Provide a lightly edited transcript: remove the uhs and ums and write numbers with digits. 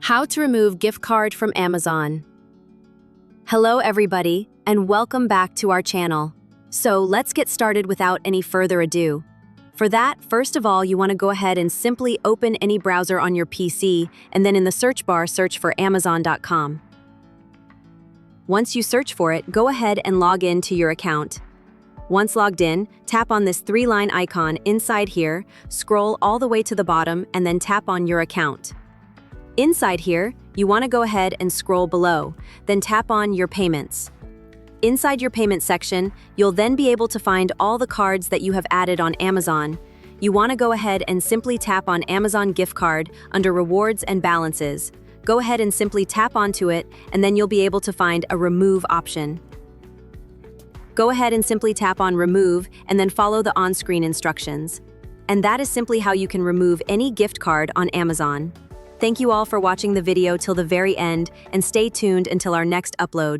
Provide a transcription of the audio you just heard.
How to remove gift card from Amazon. Hello everybody, and welcome back to our channel. So let's get started without any further ado. For that, first of all, you want to go ahead and simply open any browser on your PC, and then in the search bar, search for Amazon.com. Once you search for it, go ahead and log in to your account. Once logged in, tap on this three-line icon inside here, scroll all the way to the bottom, and then tap on your account. Inside here, you want to go ahead and scroll below, then tap on your payments. Inside your payment section, you'll then be able to find all the cards that you have added on Amazon. You want to go ahead and simply tap on Amazon gift card under rewards and balances. Go ahead and simply tap onto it, and then you'll be able to find a remove option. Go ahead and simply tap on remove and then follow the on-screen instructions. And that is simply how you can remove any gift card on Amazon. Thank you all for watching the video till the very end, and stay tuned until our next upload.